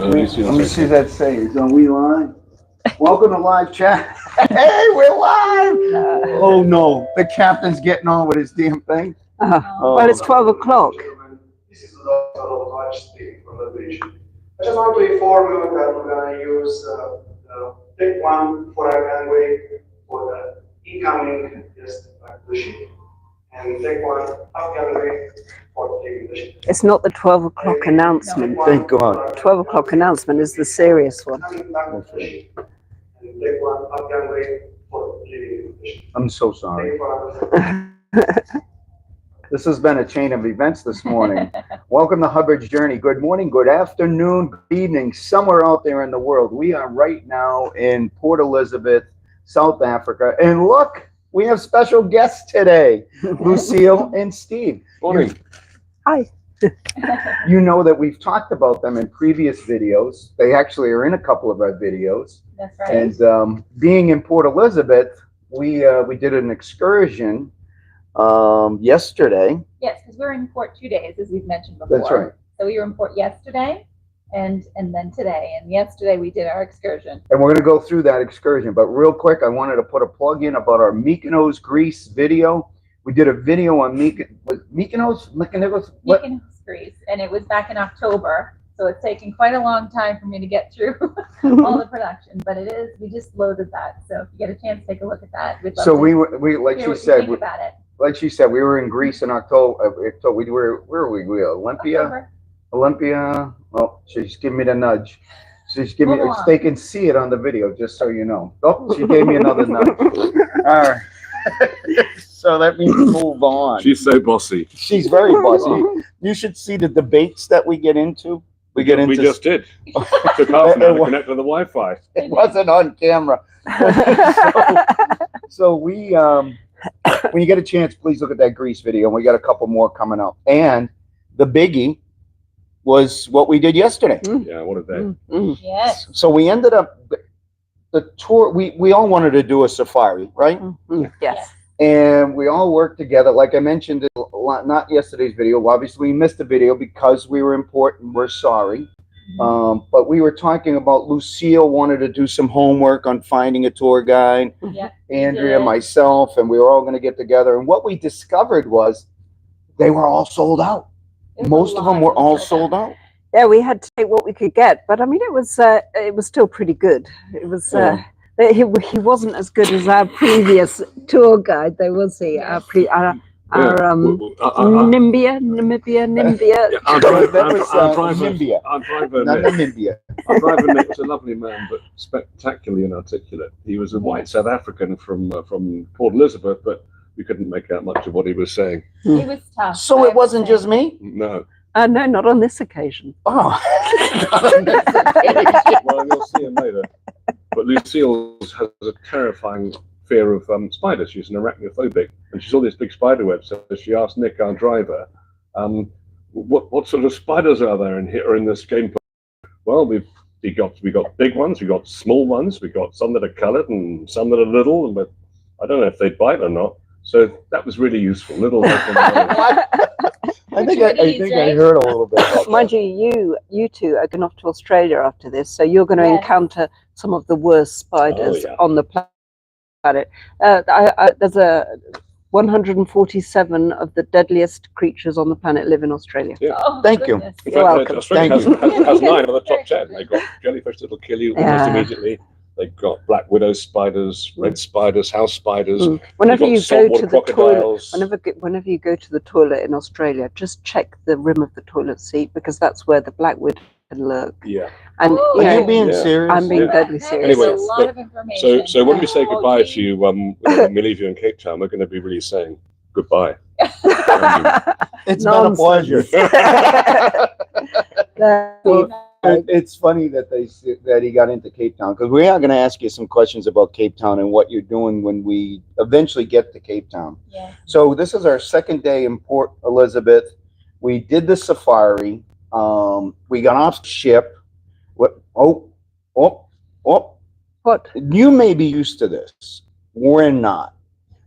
Let me see that say. Is we live? Welcome to live chat. Hey, we're live! Oh no, the captain's getting on with his damn thing. Well, it's 12 o'clock. This is the watch stick for the vision. I just want to inform you that we're going to use take one for our runway for the incoming the ship, and take one up runway for taking the ship. It's not the 12 o'clock announcement. Thank God. 12 o'clock announcement is the serious one. And take one up runway for leaving the ship. I'm so sorry. This has been a chain of events this morning. Welcome to Hubbard's Journey. Good morning, good afternoon, good evening, somewhere out there in the world. We are right now in Port Elizabeth, South Africa. And look, we have special guests today, Lucille and Steve. Morning. Hi. You know that we've talked about them in previous videos. They actually are in a couple of our videos. That's right. And being in Port Elizabeth, we did an excursion yesterday. Yes, because we're in port 2 days, as we've mentioned before. That's right. So we were in port yesterday and then today. And yesterday we did our excursion. And we're going to go through that excursion. But real quick, I wanted to put a plug in about our Mykonos, Greece video. We did a video on Mykonos, Greece, and it was back in October. So it's taken quite a long time for me to get through all the production, but it is. We just loaded that, so if you get a chance, take a look at that. We'd love so to we like hear she what you said, think about it. like she said, we were in Greece in October. We were where were we? October. Olympia. Oh, she's giving me the nudge. She's giving me. They can see it on the video, just so you know. Oh, she gave me another nudge. All right. So that means move on. She's so bossy. She's very bossy. You should see the debates that we get into. We just did. It took half an hour to connect to the Wi-Fi. It wasn't on camera. So we, when you get a chance, please look at that Grease video. And we got a couple more coming up. And the biggie was what we did yesterday. Yeah, what a day. Yes. So we ended up, the tour, we all wanted to do a safari, right? Yes. And we all worked together. Like I mentioned, not yesterday's video. Obviously, we missed the video because we were in port and we're sorry. But we were talking about Lucille wanted to do some homework on finding a tour guide. Yeah. Andrea, myself, and we were all going to get together. And what we discovered was they were all sold out. Most of them were all sold out. Yeah, we had to take what we could get, but I mean, it was still pretty good. It was. He wasn't as good as our previous tour guide, though, was he? Our Namibia. Yeah, our driver, Namibia. Not Namibia. Our driver Nick was a lovely man, but spectacularly inarticulate. He was a white South African from Port Elizabeth, but we couldn't make out much of what he was saying. It was tough. So it wasn't just me? No. No, not on this occasion. Oh. Well, you'll see him later. But Lucille has a terrifying fear of spiders. She's an arachnophobic, and she saw this big spider web. So she asked Nick, our driver, what sort of spiders are there in here in this game? Well, we got big ones, we got small ones, we got some that are coloured and some that are little, but I don't know if they bite or not. So that was really useful. Little. I think I heard a little bit about Mind you two are going off to Australia after this, so you're going to encounter some of the worst spiders on the planet. There's 147 of the deadliest creatures on the planet live in Australia. Yeah. Thank you. You're welcome. Australia has 9 of the top 10. They've got jellyfish that'll kill you almost immediately. They've got black widow spiders, red spiders, house spiders. Whenever you go to the crocodiles. toilet, whenever you go to the toilet in Australia, just check the rim of the toilet seat, because that's where the black widow can lurk. Yeah. And are you being serious? I'm being deadly serious. Anyway, a lot of information. So when we say goodbye to you, when we leave you in Cape Town, we're going to be really saying goodbye. It's been a pleasure. It's funny that he got into Cape Town, because we are going to ask you some questions about Cape Town and what you're doing when we eventually get to Cape Town. Yeah. So this is our second day in Port Elizabeth. We did the safari. We got off the ship. What? What? You may be used to this. We're not.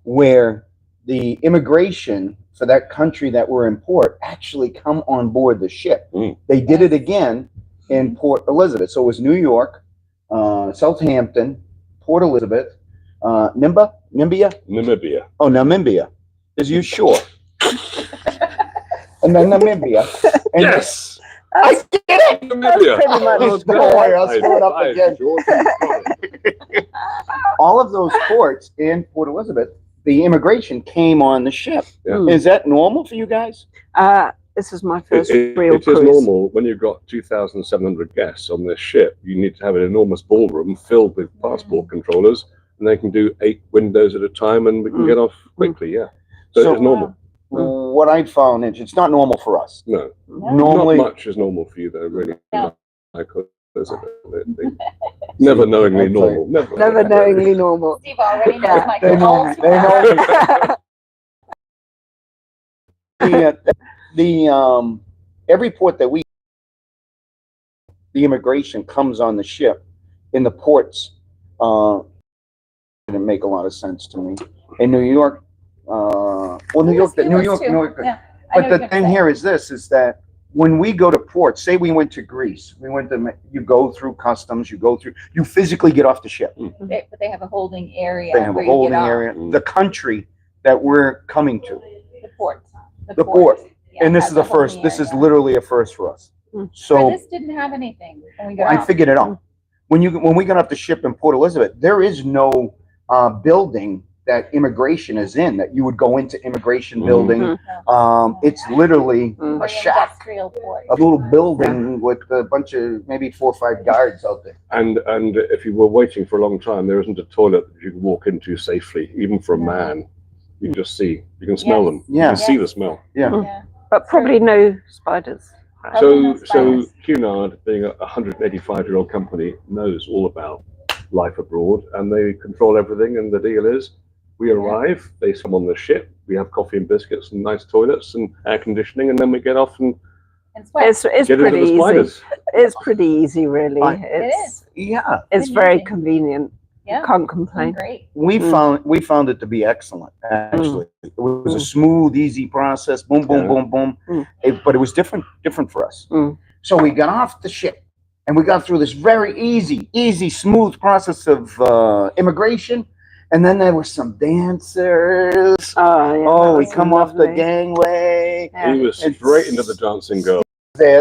Where the immigration for that country that we're in port actually come on board the ship. They did it again. in Port Elizabeth. So it was New York, Southampton, Port Elizabeth, Namibia. Oh, Namibia. Is you sure? And then Namibia. And Yes! I get it. Namibia! pretty much Oh, Don't worry, I'll God. screw it up I- again. George. All of those ports in Port Elizabeth, the immigration came on the ship. Yeah. Is that normal for you guys? This is my first real It is cruise. normal when you've got 2,700 guests on this ship. You need to have an enormous ballroom filled with passport controllers, and they can do 8 windows at a time, and we can get off quickly. Yeah, so So- it's normal. What I found is it's not normal for us. No, Normally, not much is normal for you, though. Really, No. never knowingly I'd say- normal. Never knowingly normal. Steve already knows Yeah, my they know. calls. They know. The every port that the immigration comes on the ship in the ports. Didn't make a lot of sense to me. In New York, New York. Yeah, I But know what the you're thing saying. here is this: is that when we go to port, say we went to Greece, you go through customs, you physically get off the ship. But they have a holding area. They have where a you get holding off. area. The country that we're coming to, The port. the port. Yeah, and this has is a holding first. This is area. literally a first for us. Mm. So This didn't have anything when we got I off. figured it out. When we got off the ship in Port Elizabeth, there is no building that immigration is in, that you would go into immigration building. It's literally Mm. a Very shack, industrial port. a little building with a bunch of maybe 4 or 5 guards out there. And if you were waiting for a long time, there isn't a toilet that you can walk into safely, even for a man. You just see, you can smell Yes. them. Yeah. You can see Yes. the smell. Yeah. But probably no spiders. Probably So, no spiders. Cunard, being a 185-year-old company, knows all about life abroad, and they control everything. And the deal is, we arrive, they come on the ship, we have coffee and biscuits and nice toilets and air conditioning, and then we get off and And sweat. It's get pretty into the easy. spiders. It's pretty easy, really. It is. Yeah, It's Pretty very easy. convenient. Yeah. Can't complain. Great. we found it to be excellent. Actually, it was a smooth, easy process. Boom, boom, Yeah. boom, boom. Mm. But it was different for us. Mm. So we got off the ship and we got through this very easy, smooth process of immigration. And then there were some dancers. Oh, yeah. Oh, that we was come off the lovely. gangway. Yeah. We were It's- straight into the dancing girls.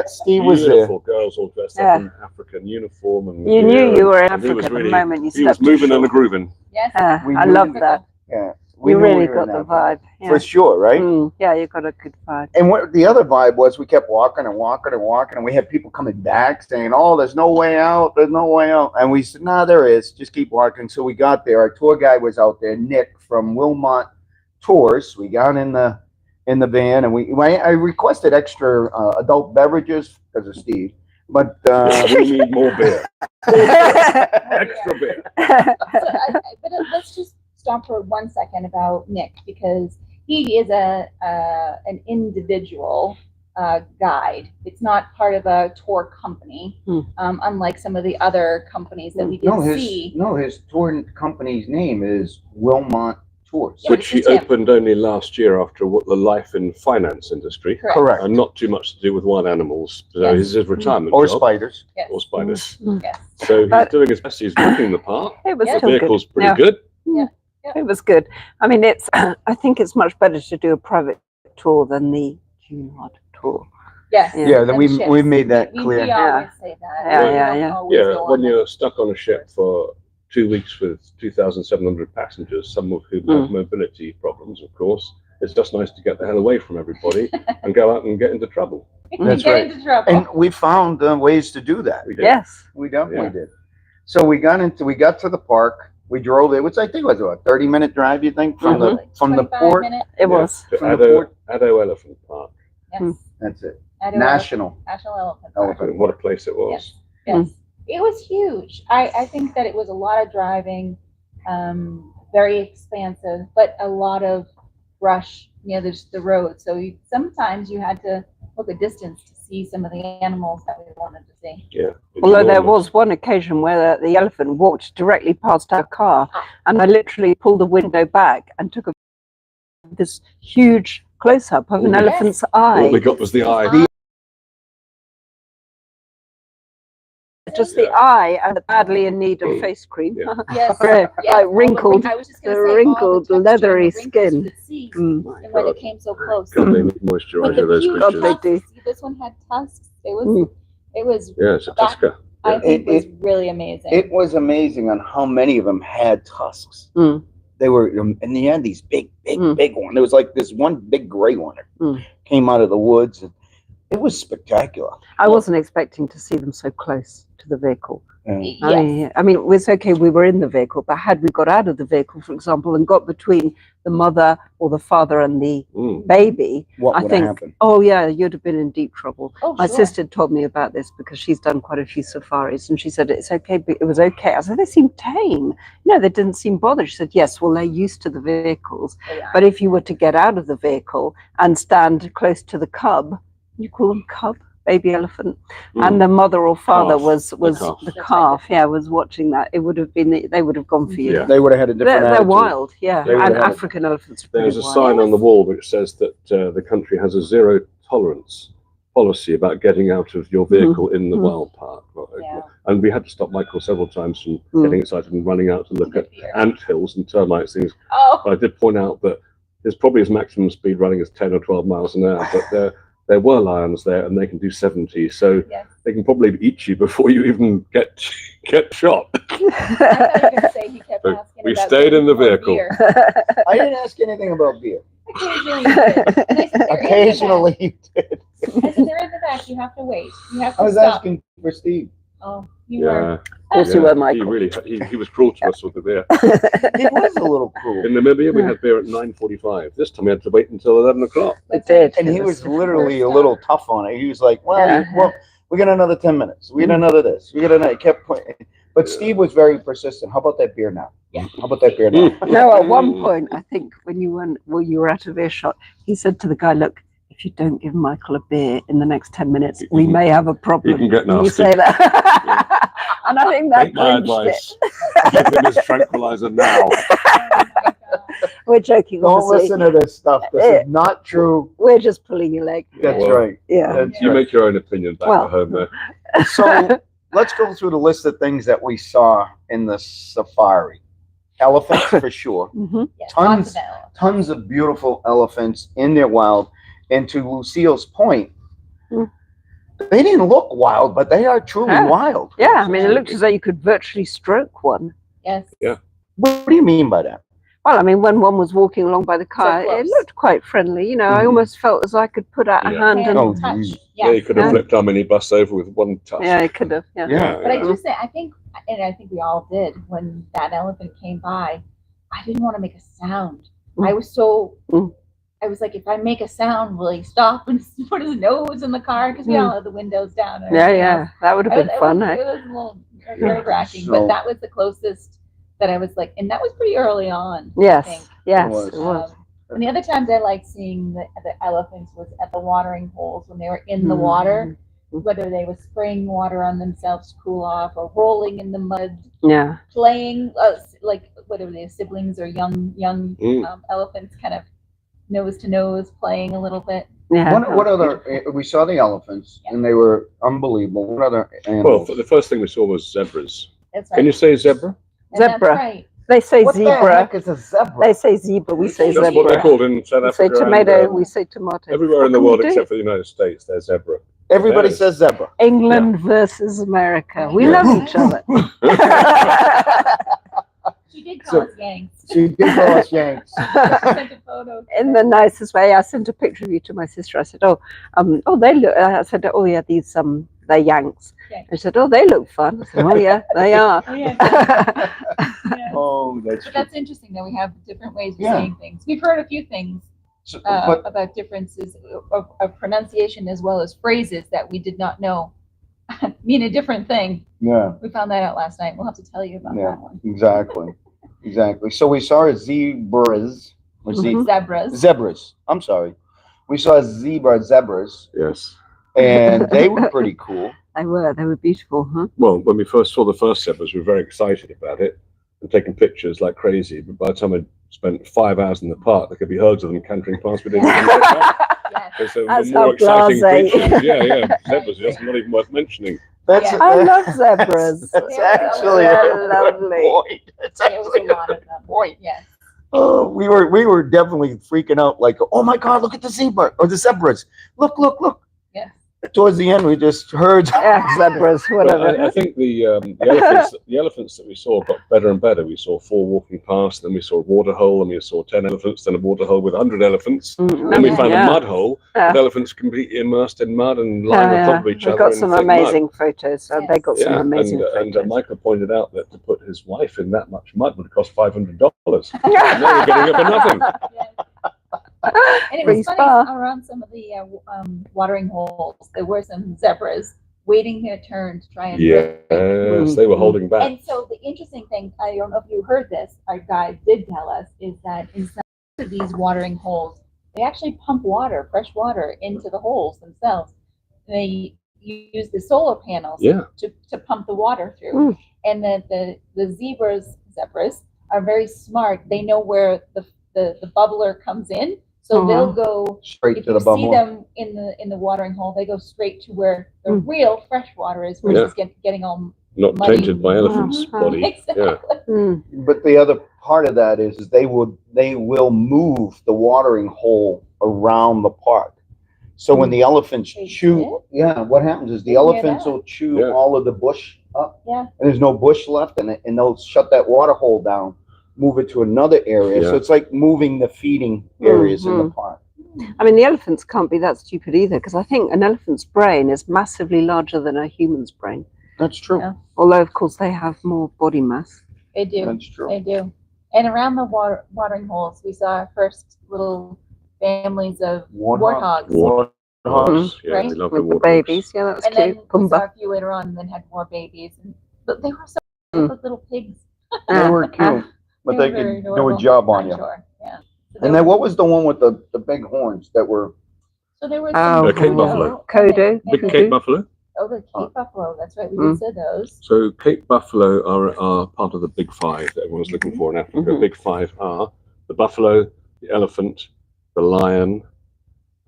Steve was there. Beautiful girls all dressed Yeah. up in African uniform. And You knew you were in and he was Africa really- the moment you He was stepped moving ashore. and grooving. Yes. We I knew love you- that. Yeah, You knew really we were got in the Africa. vibe. Yeah. For sure, right? Yeah, you got a good vibe. And what the other vibe was, we kept walking and walking and walking, and we had people coming back saying, "Oh, there's no way out. There's no way out." And we said, "No, there is. Just keep walking." So we got there. Our tour guide was out there, Nick from Wilmot Tours. We got in the van, and I requested extra adult beverages because of Steve, but We need more beer. Extra beer. But let's just stop for 1 second about Nick, because he is an individual guide. It's not part of a tour company, unlike some of the other companies that we did see. his tour company's name is Wilmot Tours. Yeah, but Which it's he just him. opened only last year after the life in finance industry. Correct. And not too much to do with wild animals. So Yes. it's his retirement Or job. spiders. Yes. Or spiders. Yes. So he's But- doing his best. He's looking the part. It was Yeah. The still good. vehicle's pretty Yeah. good. It was good. I mean, it's. I think it's much better to do a private tour than the Cunard tour. Yes. Yeah. Yeah, then And we ships. made that We clear. always say that. Yeah, We yeah, don't yeah. always Yeah, go when on that. you're stuck on a ship for 2 weeks with 2,700 passengers, some of whom have mobility problems, of course, it's just nice to get the hell away from everybody and go out and get into trouble. That's Get right. into trouble. And we found ways to do that. We did. Yes. We definitely Yeah. did. So we got to the park. We drove there, which I think was a 30-minute drive. You think from the Like from the 25 port? minutes. It was. To From the Addo, port. Addo Elephant Park. Yes. That's it. Addo National. Elephant Park. Elephant. What a place it was. Yes. Yes. It was huge. I think that it was a lot of driving, very expansive, but a lot of brush near the road. So sometimes you had to look a distance to see some of the animals that we wanted to see. Yeah. It's Although there enormous. was one occasion where the elephant walked directly past our car, and I literally pulled the window back and took this huge close-up of an Yes. elephant's All we eye. got was the eye. The just the eye and badly in need of face cream. Yeah. Yes, Right, yes, like all the wrinked, I was just the gonna say, all the wrinkled, texture and the leathery wrinkles you skin. could see Mm. My and when God. it came so close. God, they But moisturize the those huge God, they creatures. do. tusks, this one had tusks. Mm. It was Yeah, it's a that, tusker. I Yeah. think was It- really amazing. It was amazing on how many of them had tusks. Mm. They were, and they had these big one. There was like this one big gray one that Mm. came out of the woods. And it was spectacular. I wasn't expecting to see them so close to the vehicle. Yeah. Yes. I mean, it was okay. We were in the vehicle, but had we got out of the vehicle, for example, and got between the mother or the father and the Mm. baby, What I would think, have happened? oh yeah, you'd have been in deep trouble. Oh, My sure. sister told me about this because she's done quite a few safaris, and she said it's okay, but it was okay. I said they seem tame. No, they didn't seem bothered. She said yes, well they're used to the vehicles, They are. but if you were to get out of the vehicle and stand close to the cub, you call them cub, baby elephant, and the mother or father Calf. was The calf. the That's calf, right. yeah, was watching that. It would have been they would have gone for you. Yeah. They would have had a different They're attitude. wild, yeah, They would and have had a- African elephants are pretty There's a wild. sign on the wall which says that the country has a zero tolerance policy about getting out of your vehicle in the Mhm. wild park. Yeah. And we had to stop Michael several times from Mm. getting excited and running out to look at ant hills and termites things. Oh, But I did point out that there's probably his maximum speed running is 10 or 12 miles an hour, but there were lions there and they can do 70, so yes. they can probably eat you before you even get shot. I thought you were going to say he kept But asking we about stayed in the more vehicle. beer. I didn't ask anything about beer. Occasionally you did. And I said, "They're in the back." Occasionally you did. I said, they're in the back. You have to wait. You have to I was stop. asking for Steve. Oh, you were. Yeah, course you were, Michael. He was cruel to us with the beer. He was a little cruel. In Namibia, we had beer at 9:45. This time we had to wait until 11 o'clock. It did. And he was literally a little tough on it. He was like, well, Yeah. well, we got another 10 minutes. We got another this. We got another. He kept pointing. But Steve was very persistent. How about that beer now? Yeah. How about that beer now? No, at one point, I think when you were out of earshot, he said to the guy, "Look, if you don't give Michael a beer in the next 10 minutes, we may have a problem." You can get Did you nasty. say that? And I think that Take my clinched it. advice. Give him his tranquilizer now. Oh my God. We're joking, Don't obviously. listen to this stuff. This is not true. We're just pulling your leg. That's Well, right. Yeah. That's You right. make your own opinion back Well. at home there. So let's go through the list of things that we saw in the safari. Elephants for sure. Mhm. Yes, Tons- lots of that. Tons of beautiful elephants in their wild. And to Lucille's point, Mm. they didn't look wild, but they are truly Yeah. wild. Yeah, I mean, it looked as though you could virtually stroke one. Yes. What do you mean by that? Well, I mean, when one was walking along by the car, it close. looked quite friendly. You know, I Mhm. almost felt as I could put out a Yeah. hand and. Oh, touch. geez. Yeah, you Yes. could have Yeah. flipped our minibus over with one touch. Yeah, it could have. Yeah. Yeah. But I do say, I think we all did when that elephant came by, I didn't want to make a sound. Mm. I was so, Mm. I was like, if I make a sound, will he stop and put his nose in the car? Because we Mm. all had the windows down. and Yeah, everything yeah. else. That would have been It fun, was, eh? it was a little nerve-wracking, So- but that was the closest that I was like, and that was pretty early on. I Yes, think. yes, was. it was. And the other times I liked seeing the elephants was at the watering holes when they were in the Mm. water, whether they were spraying water on themselves to cool off or rolling in the mud, Yeah. playing, like whether they're siblings or young Mm. elephants, kind of nose to nose playing a little bit. Yeah. What other? We saw the elephants, and they were unbelievable. What other Well, animals? the first thing we saw was zebras. That's right. Can you say zebra? And that's Zebra. right. They say What the zebra. heck is a zebra? They say zebra. We say That's zebra. what they're called in South We say Africa. tomato. and, We say tomato. everywhere What in the can we world do? except for the United States, they're zebra. Everybody Bears. says zebra. England versus America. We Yeah. love each other. She did So- call us Yanks. She did call us Yanks. Sent a photo. In the nicest way. I sent a picture of you to my sister. I said, "Oh, they look." I said, "Oh yeah, these they're Yanks." Yeah. I said, "Oh, they look fun." I said, "Oh yeah, they are." Oh, yeah, exactly. Yeah. Oh, that's But that's interesting that we have different ways of Yeah. saying things. We've heard a few things true. But about differences of pronunciation as well as phrases that we did not know mean a different thing. yeah, We found that out last night. We'll have to tell you about Yeah. that one. exactly, exactly. So we saw zebras or Mhm. Zebras. zebras. I'm sorry. We saw zebras, Yes. and they were pretty cool. They were beautiful, huh? Well, when we first saw the first zebras, we were very excited about it and taking pictures like crazy. But by the time I spent 5 hours in the park, there could be herds of them cantering past. We didn't even look up. Yes. It's a That's more how exciting blasé. creatures. Yeah, zebras. That's not even worth mentioning. That's, Yeah. I love zebras. That's They're actually They're a lovely. point. That's There was a actually a lot of them. point. Yes. Oh, we were definitely freaking out, like, oh my God, look at the zebra or the zebras. Look, look, look. Yes. Towards the end, we just heard. Yeah, zebras, But whatever. I think the elephants that we saw got better and better. We saw 4 walking past, then we saw a water hole, and we saw 10 elephants, then a water hole with 100 elephants. Then we found a mud hole with elephants completely immersed in mud and lying on top of each We other. got in some thick amazing mud. photos. So Yes. they got some Yeah, amazing and photos. Michael pointed out that to put his wife in that much mud would cost $500. And they were getting it for nothing. And it Free was funny spa. around some of the watering holes. There were some zebras waiting their turn to try and drink. Yes, they were holding back. And so the interesting thing, I don't know if you heard this, our guide did tell us, is that in some of these watering holes, they actually pump water, fresh water, into the holes themselves. They use the solar panels to pump the water through. And that the zebras are very smart. They know where the bubbler comes in. So they'll go Straight if to you the bubble. see them in the watering hole, they go straight to where the real fresh water is, versus getting all Not muddy. tainted by elephants' body. Exactly. But the other part of that is they will move the watering hole around the park. So when the elephants They chew, what happens is the Didn't hear elephants that. will chew all of the bush up, Yeah. and there's no bush left, and they'll shut that water hole down, move it to another area. So it's like moving the feeding areas in the park. I mean, the elephants can't be that stupid either, because I think an elephant's brain is massively larger than a human's brain. That's true. Yeah. Although, of course, they have more body mass. They do. That's true. They do. And around the watering holes, we saw our first little families of warthogs. Warthogs. Yeah, Right? we love With the warthogs. babies. Yeah, that's And then cute. we saw Pumbaa. a few later on, and then had more babies. But they were so cute, like little pigs. They were cute, but they were very could do a adorable, job on I'm you. sure. Yeah. So And then what was the one with the big horns that were? So there was Oh, The Cape Buffalo. Kodo. Big Cape Buffalo. Oh, the Cape Buffalo. That's right. We did say those. So Cape Buffalo are part of the big 5 that everyone's looking for in Africa. Big 5 are the buffalo, the elephant, the lion,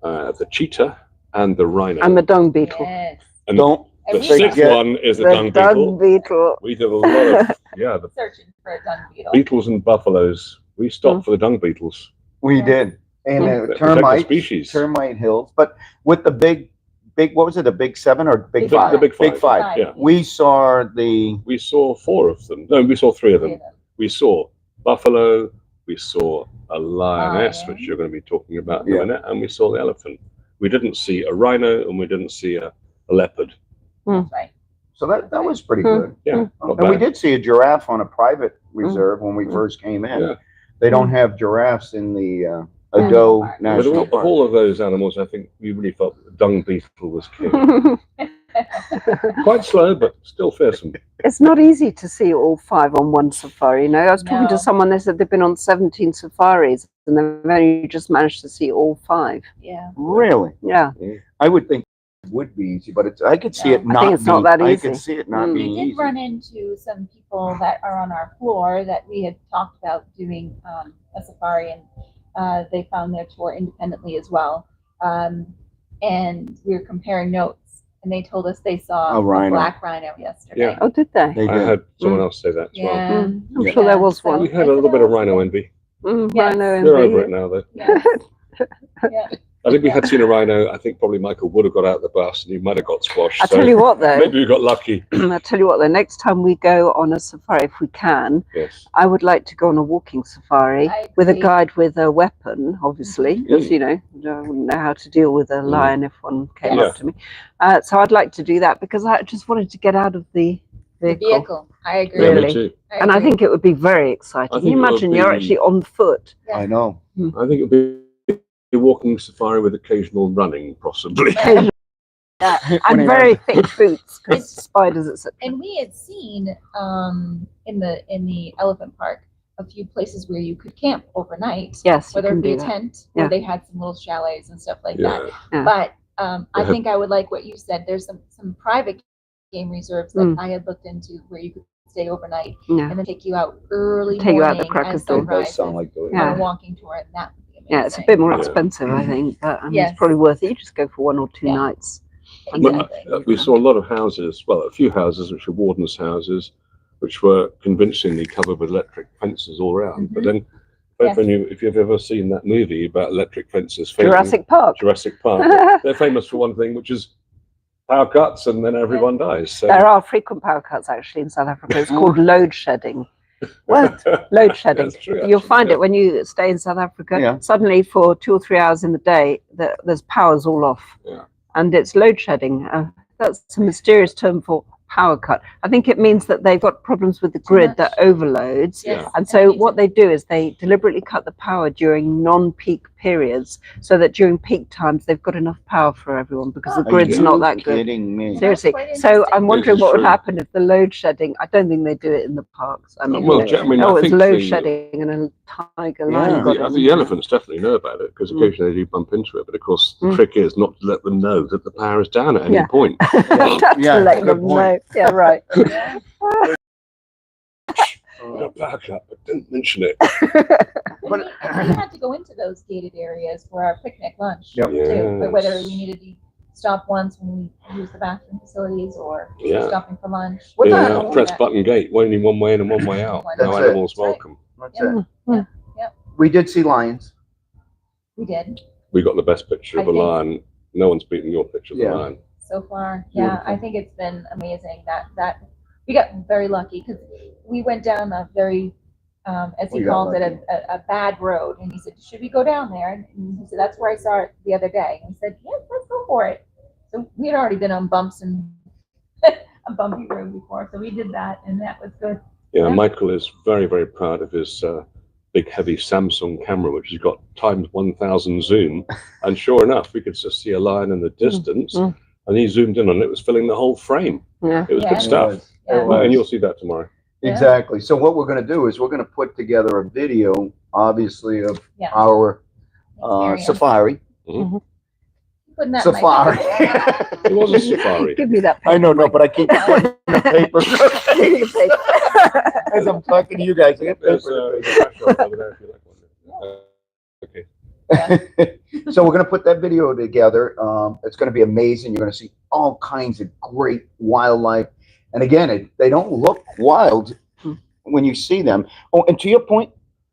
the cheetah, and the rhino. And the dung beetle. Yes. And Don't the we 6th forget one is the The dung beetle. dung beetle. We did a lot of the Searching for a dung beetle. beetles and buffaloes. We stopped for the dung beetles. we Yeah. did, and That protect the termites, species. termite hills, but with the big, what was it? The big 7 or big Big 5? The big 5. Big 5. Yeah. We saw the We saw 4 of them. No, we saw 3 of Three them. of them. We saw buffalo. We saw a lioness, Lion. which you're going to be talking about in Yeah. a minute, and we saw the elephant. We didn't see a rhino, and we didn't see a leopard. That's right. so that was pretty good. Yeah, not And we bad. did see a giraffe on a private reserve when we first came in. Yeah. They don't have giraffes in the Addo But But National of Park. all of those animals, I think we really felt that the dung beetle was king. Quite slow, but still fearsome. It's not easy to see all 5 on one safari. You know, I was talking No. to someone, they said they've been on 17 safaris and they've only just managed to see all 5. Yeah. Really? Yeah. I would think it would be easy, but I could see No. it I not think it's not being- that I easy. could see it not Mm. being We did easy. run into some people that are on our floor that we had talked about doing a safari, and they found their tour independently as well. And we were comparing notes, and they told us they saw A rhino. black rhino yesterday. Yeah. Oh, did they? They I did. heard someone else say that as well. Yeah. I'm Yeah. sure there was So- one. We had a little bit of rhino envy. Yes. Rhino We're envy. over it now, though. Yes. Yeah. I think we had seen a rhino. I think probably Michael would have got out of the bus and he might have got squashed. I so tell you what, though. maybe we got lucky. I tell you what, the next time we go on a safari, if we can, Yes. I would like to go on a walking safari I with a agree. guide with a weapon, obviously, because you know I wouldn't know how to deal with a lion if one came Yeah. up to me. So I'd like to do that because I just wanted to get out of the The vehicle. vehicle. I agree. Yeah, Really? me too. And I think it would be very exciting. I Can you think it would imagine you're be- actually on foot? I know. I think it would be a walking safari with occasional running, possibly. And When he very runs- thick boots because spiders, etc. And we had seen in the elephant park a few places where you could camp overnight, Yes, you whether can it be do a that. tent Yeah. or they had some little chalets and stuff like Yeah. that. Yeah. But I Yeah. think I would like what you said. There's some private game reserves that I had looked into where you could stay overnight Yeah. and then take you out early Take you out the morning crack as of dawn. It does sunrise sound like the Yeah. on a walking tour, and that would be amazing. Yeah, it's a bit more Yeah. expensive, I think, but I mean, Yes. it's probably worth it. You just go for 1 or 2 Yeah. nights. Exactly. We saw a lot of houses, well, a few houses which were wardens' houses, which were convincingly covered with electric fences all around. But then, Yes. if you've ever seen that movie about electric fences, failing, Jurassic Park. Jurassic Park, they're famous for one thing, which is power cuts, and then everyone dies. So. There are frequent power cuts actually in South Africa. It's called load shedding. What? Load shedding. That's true, You'll actually, find yeah. it when you stay in South Africa. Yeah. Suddenly, for 2 or 3 hours in the day, there's powers all off, Yeah. and it's load shedding. That's a mysterious term for power cut. I think it means that they've got problems with the grid that overloads. Yes. And so what they do is they deliberately cut the power during non-peak periods so that during peak times they've got enough power for everyone because the Are grid's you not that good. kidding me? Seriously. That's quite So interesting. I'm wondering This is what would true. happen if the load shedding, I don't think they do it in the parks. I mean, Well, you know, I mean, I it's think load the- shedding and a tiger Yeah. lion got I it. think the elephants definitely know about it because occasionally they do bump into it. But of course, the trick is not to let them know that the power is down at any Yeah. point. Not Yeah, to let good them point. know. Yeah, right. Yeah. A power cut, but didn't mention it. We had to go into those gated areas for our picnic lunch Yep. too. But whether Yes. we needed to stop once when we use the bathroom facilities or Yeah. stopping for lunch. What Yeah, the- press button gate, only one way in and one way out. That's No it. animals That's right. welcome. That's Yeah. it. Yep. We did see lions. We did We got the best picture of I a think- lion. No one's beaten your picture of Yeah. the lion. so far. Yeah, I think it's been amazing that we got very lucky because we went down a very, as We he got calls it, lucky. a bad road. And he said, should we go down there? And he said, that's where I saw it the other day. And he said, yes, let's go for it. So we had already been on bumps and a bumpy road before. So we did that and that was good. Yeah, Yeah. Michael is very, very proud of his big, heavy Samsung camera, which has got times 1,000 zoom. And sure enough, we could just see a lion in the distance. Mm. And he zoomed in on it, it was filling the whole frame. Yeah. It was Yeah. good stuff. It Yeah. was. And you'll see that tomorrow. Yeah. Exactly. So what we're going to do is we're going to put together a video, obviously, of Yeah. our Experience. safari. Putting that in my Safari. pocket. It was a safari. Give me that paper. I know, no, but I keep putting the paper Give me the paper. as I'm talking to you guys. I get There's paper. a restaurant over there if you like one. Okay. So we're going to put that video together. It's going to be amazing. You're going to see all kinds of great wildlife. And again, they don't look wild when you see them. Oh, and to your point,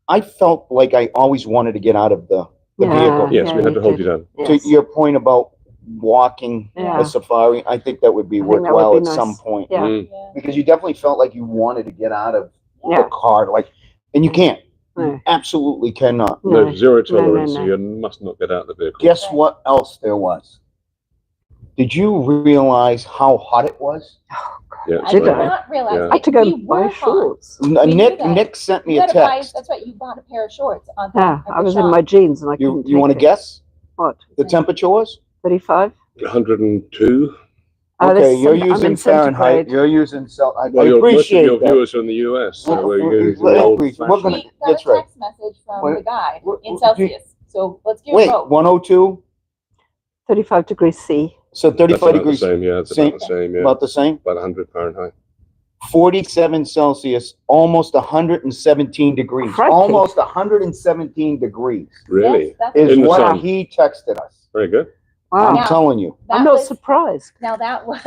I felt like I always wanted to get out of the vehicle. Yes, we had to hold did. you down. Yes. To your point about walking Yeah. a safari, I think that would be I think that would worthwhile be at nice. some point. Yeah. Mm. Yeah. Because you definitely felt like you wanted to get out of Yeah. the car. Like, and you can't. No. You absolutely cannot. No, zero no, tolerance. no. You must not get out of the vehicle. Guess what else there was? Did you realize how hot it was? Yeah, I it's Did did very I? hot. not realize. Yeah. I had to go We buy were hot. shorts. We knew Nick that. Nick sent me You a had to buy, text. that's right, you bought a pair of shorts on Yeah, at I the was in shop. my jeans and I You couldn't you want to take it. guess What? the temperature was? 35? 102. Oh, Okay, this- you're I'm in using Fahrenheit. centigrade. You're using cell. I Well, most of appreciate your that. viewers are in the US, so Well, we're using well, the old we're fashioned. gonna- We got that's a right. text message from Wait, the guide what- in what- Celsius. So let's give Wait, it a vote. 102. 35 degrees C. So That's 35 about the degrees, same, yeah. It's Same- about the same, yeah. about the same. About 100 Fahrenheit. 47 Celsius, almost 117 degrees. Crikey. Almost 117 degrees Really? Yes, that's is In the what sun. he texted us. Very good. Wow. I'm Now- telling you. that I'm not was- surprised. Now that was,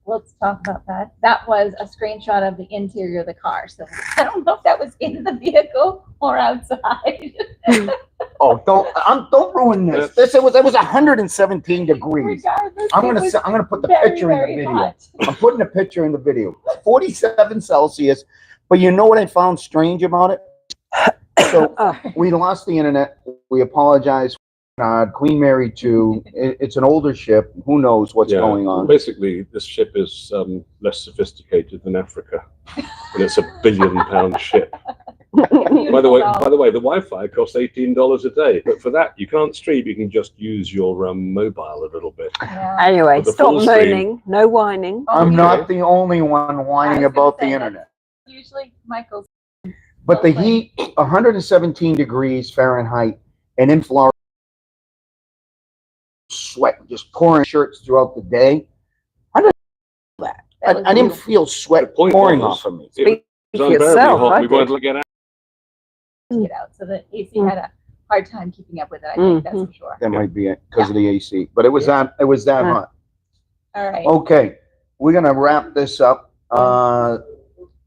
let's talk about that. That was a screenshot of the interior of the car. So I don't know if that was in the vehicle or outside. Oh, don't ruin this. It was 117 degrees. Regardless, I'm it gonna was I'm gonna put the very, picture in very the video. hot. I'm putting a picture in the video. 47 Celsius. But you know what I found strange about it? So Oh, we lost the internet. We apologize. Queen Mary 2. It's an older ship. Who knows what's Yeah. going on? Basically, this ship is less sophisticated than Africa, and it's a £1 billion ship. By the way, the Wi-Fi costs $18 a day, but for that you can't stream. You can just use your mobile a little bit. Yeah. anyway, With the stop full stream. moaning. No whining. I'm Okay. not the only one whining I was gonna about the say, internet. Usually Michael's. But the Okay. heat, 117 degrees Fahrenheit, and in Florida, sweat just pouring shirts throughout the day. I didn't feel that. That was I didn't beautiful. feel sweat The point pouring was- off of me. It was For unbearably yourself, hot. I We wanted did. to get out. Get out. So the AC had a hard time keeping up with it. I think that's for sure. That might be it because of the AC, but it was that Yeah. hot. All right. Okay, we're gonna wrap this up.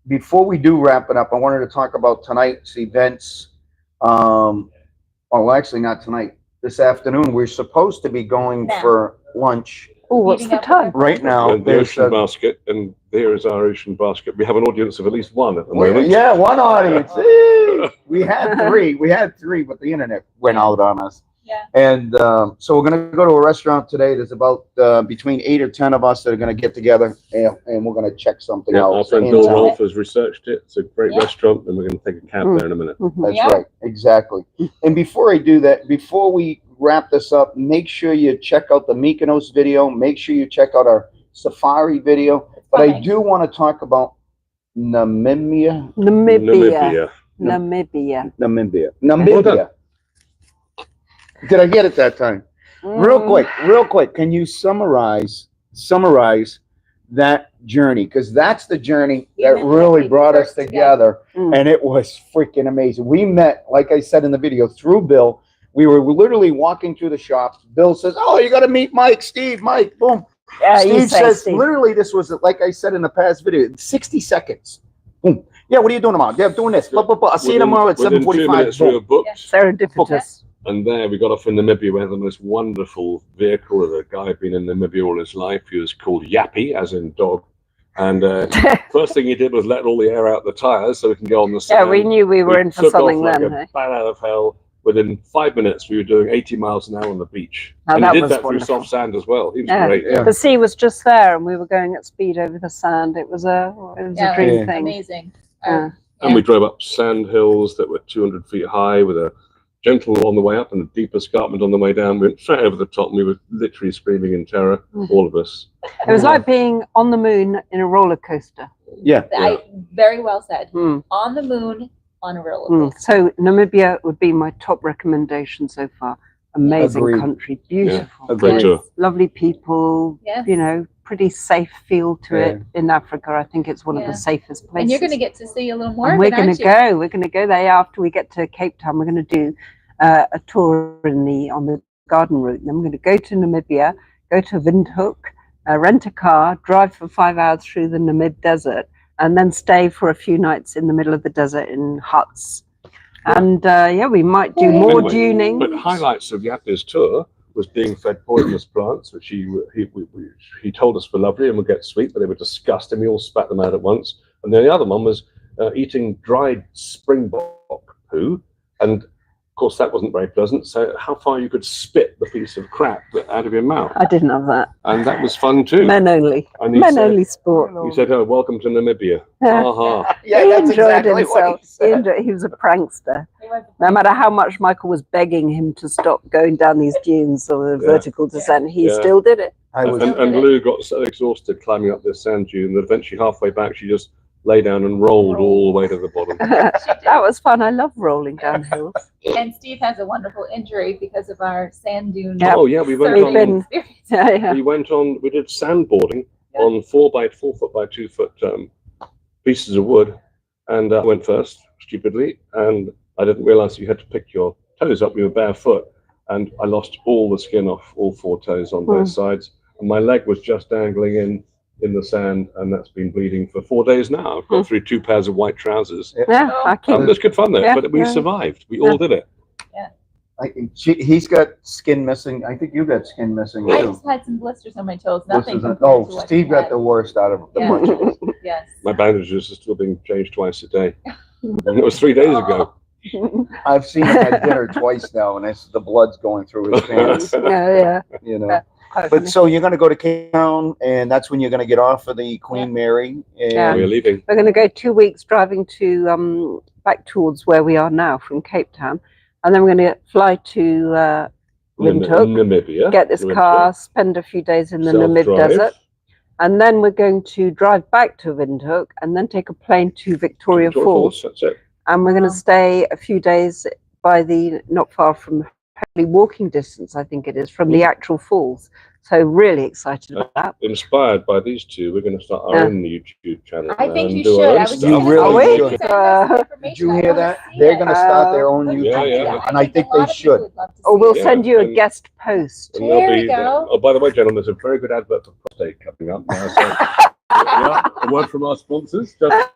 Before we do wrap it up, I wanted to talk about tonight's events. Well, actually, not tonight. This afternoon, we're supposed to be going Now. for lunch Oh, what's Meeting the up with time? our right now. And the There's ocean basket, and there is our ocean basket. We have an audience of at least one at the moment. yeah, one audience. Hey, we had three, but the internet went out on us. Yeah. And so we're going to go to a restaurant today. There's about between 8 or 10 of us that are going to get together, and we're going to check something Yeah, out. our friend in Bill town. Rolfe has researched it. It's a great Yeah. restaurant, and we're going to take a cab there in a minute. Mhm. That's Yeah. right, exactly. And before I do that, before we wrap this up, make sure you check out the Mykonos video. Make sure you check out our safari video. But I Coming. do want to talk about Namibia. Namibia. Namibia. Namibia. Namibia. Did I get it that time? Real Mm. quick. Can you summarize that journey? Because that's the journey We that met really that brought us first together, Mm. and it was freaking amazing. We met, like I said in the video, through Bill. We were literally walking through the shop. Bill says, "Oh, you got to meet Mike, Steve, Mike." Boom. Yeah, you Steve say says, Steve. literally, this was like I said in the past video, 60 seconds. Boom. Yeah, what are you doing tomorrow? Yeah, I'm doing this. Blah, blah, blah. I'll see you tomorrow at Within 2 7:45. minutes, we were Boom. booked. Serendipitous. And there we got off in Namibia. We had the most wonderful vehicle. The guy had been in Namibia all his life. He was called Yappy, as in dog. And first thing he did was let all the air out the tires so we can go on the Yeah, sand. we knew we were in for took something off like then. a eh? bat out of hell. Within 5 minutes, we were doing 80 miles an hour on the beach. Now And that he did was that through wonderful. soft sand as well. He was Yeah. great. Yeah. The sea was just there, and we were going at speed over the sand. It was a Yeah, dream Yeah. thing. Amazing. Yeah. And we drove up sand hills that were 200 feet high with a gentle on the way up and a deep escarpment on the way down. We went straight over the top and we were literally screaming in terror, all of us. It was like being on the moon in a roller coaster. Yeah. Very well said. Mm. On the moon, on a roller Mm. coaster. So Namibia would be my top recommendation so far. Amazing Agreed. country, beautiful, Agreed. Great tour. lovely people. Yes. You know, pretty safe feel to it in Africa. I think it's one of Yeah. the safest places. And you're going to get to see a little more And of we're it, going aren't to you? go. We're going to go there after we get to Cape Town. We're going to do a tour on the garden route. And then we're going to go to Namibia, go to Windhoek, rent a car, drive for 5 hours through the Namib Desert, and then stay for a few nights in the middle of the desert in huts. And we might do more Anyway, duning. But highlights of Yappi's tour was being fed poisonous plants, which he told us were lovely and would get sweet, but they were disgusting. We all spat them out at once. And then the other one was eating dried springbok poo, and of course that wasn't very pleasant. So how far you could spit the piece of crap out of your mouth, I didn't have that. and that was fun too. Men only. And he Men said, only sport. he said, "Oh, welcome to Namibia." Aha. Yeah, He that's enjoyed exactly what himself. he said. He was a prankster. It was- No matter how much Michael was begging him to stop going down these dunes or the Yeah. vertical descent, he Yeah. still did it. I was And Lou got so exhausted climbing up this sand dune that eventually halfway back she just lay down and rolled all the way to the bottom. That was fun. I love rolling down hills. And Steve has a wonderful injury because of our sand dune. Yeah. Oh yeah, we went We've on. been- experience. Yeah. We did sandboarding Yeah. on 4 foot by 2 foot pieces of wood, and I went first stupidly, and I didn't realize you had to pick your toes up. You were barefoot, and I lost all the skin off all 4 toes on both sides, and my leg was just dangling in the sand, and that's been bleeding for 4 days now. I've got through 2 pairs of white trousers. Yeah, I keep. It was good fun though, Yeah, but we yeah. survived. We all did it. He's got skin missing. I think you got skin missing I too. just had some blisters on my toes. This Nothing. isn't- compared to what Steve he got had. the worst out of the Yeah. bunch. Yes. My bandages are still being changed twice a day, and it was 3 days ago. I've seen him at dinner twice now, and the blood's going through his pants. Yeah. You know. Quite But funny. so you're going to go to Cape Town, and that's when you're going to get off of the Queen Mary. Yeah. We are And leaving. We're going to go 2 weeks driving to back towards where we are now from Cape Town, and then we're going to fly to Windhoek, Namibia. get this Windhoek. car, spend a few days in the Namib Self-drive. Desert, and then we're going to drive back to Windhoek, and then take a plane to Victoria Falls, That's it. and we're going to stay a few days by not far from, hopefully walking distance, I think it is, from the actual falls. So really excited about that. Inspired by these two, we're going to start our Yeah. own YouTube channel. I think and you do should. our own I was just stuff. You gonna really say, should. send us some information. Did you I hear wanna that? see They're it. going to start their own Good YouTube Yeah, channel, idea. and I think a lot they of people should. would love to Or see we'll it. Yeah, send you a and- guest post. And there'll There be, we go. oh, by the way, gentlemen, there's a very good advert for prostate coming up now. So, yeah, a word from our sponsors. Just,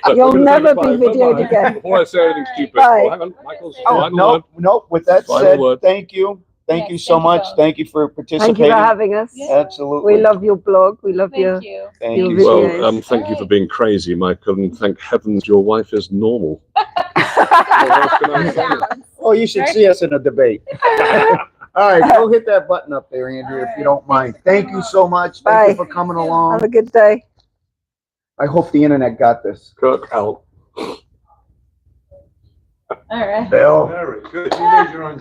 You'll Look, never bye, be videoed bye-bye. again. Before I say anything stupid, Bye. oh, hang on, Michael's Oh, final no, word. no. With that Final said, word. thank you. Thank Yes, you so thank you much. both. Thank you for Thank you participating. for having us. Yeah. Absolutely. We love your blog. We love your. Thank you. Thank your you. videos. Well, thank you for being crazy, Michael, and thank heavens your wife is normal. Oh, you should see us in a debate. All right, go hit that button up there, Andrea, if you don't mind. Thank you so much. Thank you Bye. for coming Have along. a good day. I hope the internet got this. Kirk out. All right. Bill. Very good. You made your own